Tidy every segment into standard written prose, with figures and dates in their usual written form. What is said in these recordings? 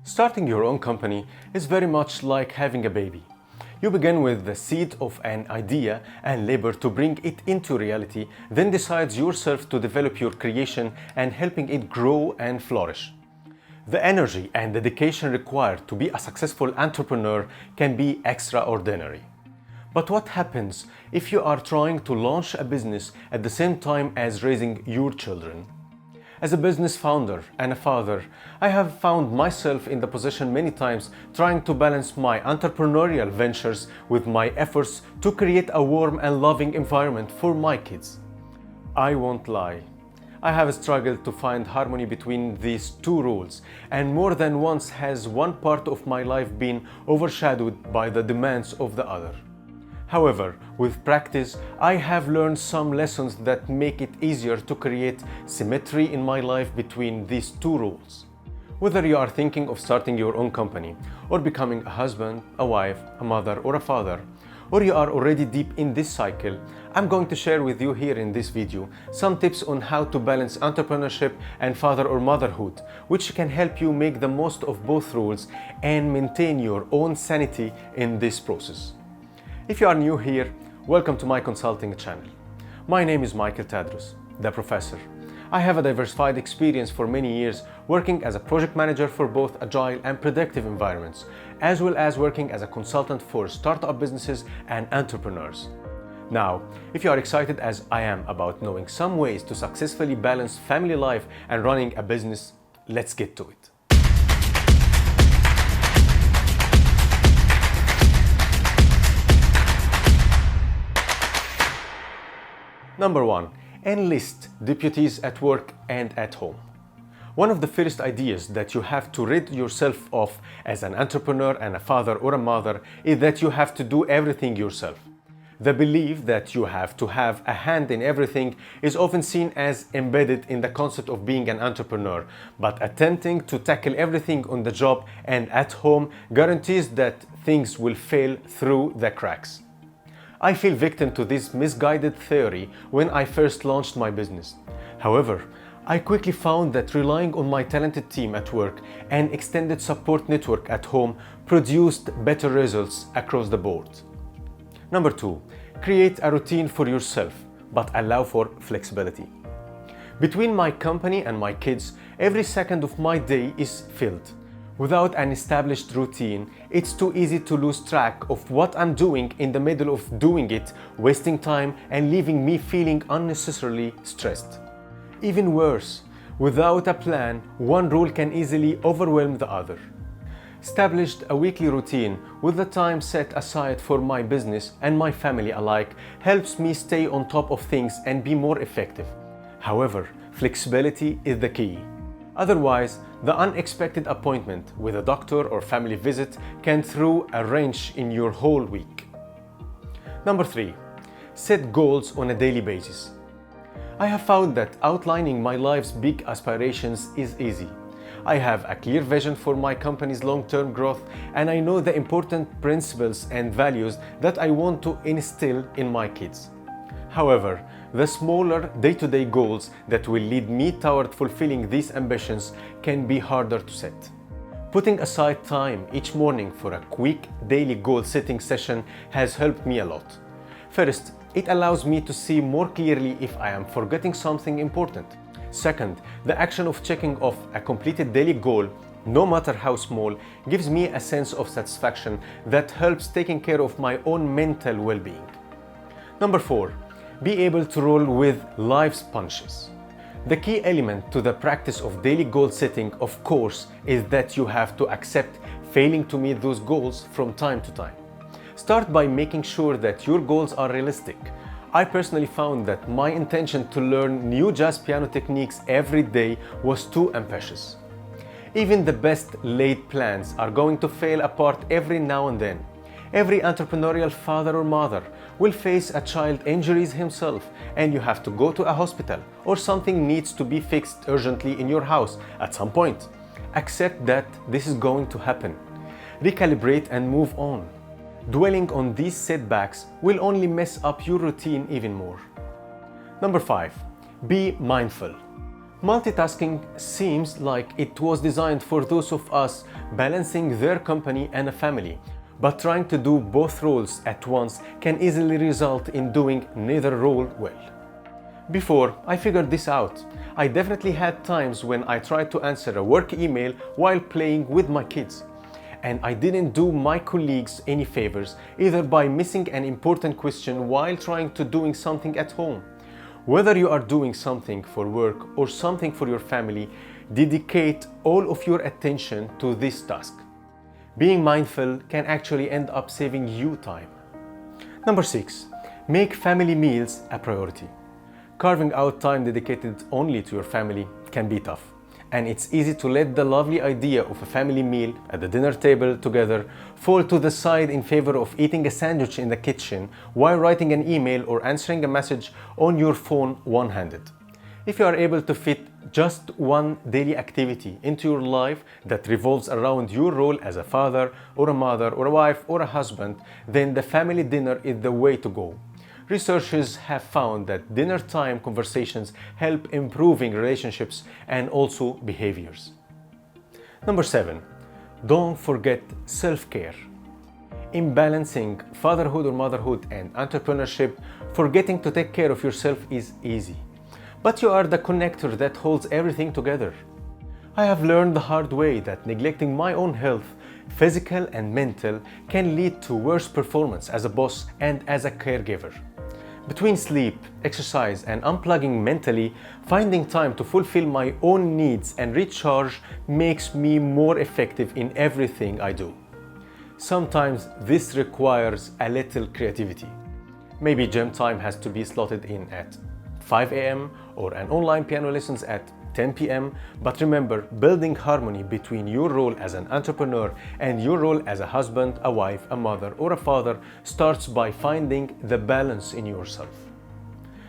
Starting your own company is very much like having a baby. You begin with the seed of an idea and labor to bring it into reality, then decide yourself to develop your creation and helping it grow and flourish. The energy and dedication required to be a successful entrepreneur can be extraordinary. But what happens if you are trying to launch a business at the same time as raising your children? As a business founder and a father, I have found myself in the position many times trying to balance my entrepreneurial ventures with my efforts to create a warm and loving environment for my kids. I won't lie, I have struggled to find harmony between these two roles, and more than once has one part of my life been overshadowed by the demands of the other. However, with practice, I have learned some lessons that make it easier to create symmetry in my life between these two roles. Whether you are thinking of starting your own company, or becoming a husband, a wife, a mother, or a father, or you are already deep in this cycle, I'm going to share with you here in this video some tips on how to balance entrepreneurship and father or motherhood, which can help you make the most of both roles and maintain your own sanity in this process. If you are new here, welcome to my consulting channel. My name is Michael Tadros, the professor. I have a diversified experience for many years working as a project manager for both agile and productive environments, as well as working as a consultant for startup businesses and entrepreneurs. Now, if you are excited as I am about knowing some ways to successfully balance family life and running a business, let's get to it. Number 1. Enlist deputies at work and at home. One of the first ideas that you have to rid yourself of as an entrepreneur and a father or a mother is that you have to do everything yourself. The belief that you have to have a hand in everything is often seen as embedded in the concept of being an entrepreneur, but attempting to tackle everything on the job and at home guarantees that things will fail through the cracks. I fell victim to this misguided theory when I first launched my business. However, I quickly found that relying on my talented team at work and extended support network at home produced better results across the board. Number 2, create a routine for yourself, but allow for flexibility. Between my company and my kids, every second of my day is filled. Without an established routine, it's too easy to lose track of what I'm doing in the middle of doing it, wasting time and leaving me feeling unnecessarily stressed. Even worse, without a plan, one rule can easily overwhelm the other. Established a weekly routine with the time set aside for my business and my family alike helps me stay on top of things and be more effective. However, flexibility is the key. Otherwise, the unexpected appointment with a doctor or family visit can throw a wrench in your whole week. Number 3, set goals on a daily basis. I have found that outlining my life's big aspirations is easy. I have a clear vision for my company's long-term growth, and I know the important principles and values that I want to instill in my kids. However, the smaller day-to-day goals that will lead me toward fulfilling these ambitions can be harder to set. Putting aside time each morning for a quick daily goal-setting session has helped me a lot. First, it allows me to see more clearly if I am forgetting something important. Second, the action of checking off a completed daily goal, no matter how small, gives me a sense of satisfaction that helps taking care of my own mental well-being. Number 4, be able to roll with life's punches. The key element to the practice of daily goal setting, of course, is that you have to accept failing to meet those goals from time to time. Start by making sure that your goals are realistic. I personally found that my intention to learn new jazz piano techniques every day was too ambitious. Even the best laid plans are going to fail apart every now and then. Every entrepreneurial father or mother will face a child injuries himself, and you have to go to a hospital or something needs to be fixed urgently in your house at some point. Accept that this is going to happen. Recalibrate and move on. Dwelling on these setbacks will only mess up your routine even more. Number 5, be mindful. Multitasking seems like it was designed for those of us balancing their company and a family, but trying to do both roles at once can easily result in doing neither role well. Before I figured this out, I definitely had times when I tried to answer a work email while playing with my kids. And I didn't do my colleagues any favors, either by missing an important question while trying to doing something at home. Whether you are doing something for work or something for your family, dedicate all of your attention to this task. Being mindful can actually end up saving you time. Number 6. Make family meals a priority. Carving out time dedicated only to your family can be tough, and it's easy to let the lovely idea of a family meal at the dinner table together fall to the side in favor of eating a sandwich in the kitchen while writing an email or answering a message on your phone one-handed. If you are able to fit just one daily activity into your life that revolves around your role as a father or a mother or a wife or a husband, then the family dinner is the way to go. Researchers have found that dinner time conversations help improving relationships and also behaviors. Number 7. Don't forget self-care. In balancing fatherhood or motherhood and entrepreneurship, forgetting to take care of yourself is easy. But you are the connector that holds everything together. I have learned the hard way that neglecting my own health, physical and mental, can lead to worse performance as a boss and as a caregiver. Between sleep, exercise, and unplugging mentally, finding time to fulfill my own needs and recharge makes me more effective in everything I do. Sometimes this requires a little creativity. Maybe gym time has to be slotted in at 5 a.m. or an online piano lessons at 10 p.m. But remember, building harmony between your role as an entrepreneur and your role as a husband, a wife, a mother, or a father starts by finding the balance in yourself.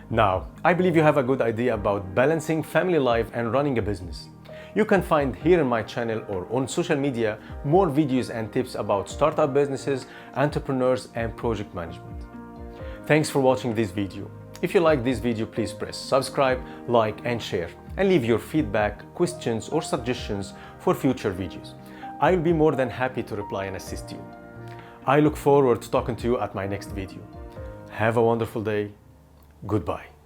Now, I believe you have a good idea about balancing family life and running a business. You can find here in my channel or on social media more videos and tips about startup businesses, entrepreneurs, and project management. Thanks for watching this video. If you like this video, please press subscribe, like, and share, and leave your feedback, questions, or suggestions for future videos. I will be more than happy to reply and assist you. I look forward to talking to you at my next video. Have a wonderful day. Goodbye.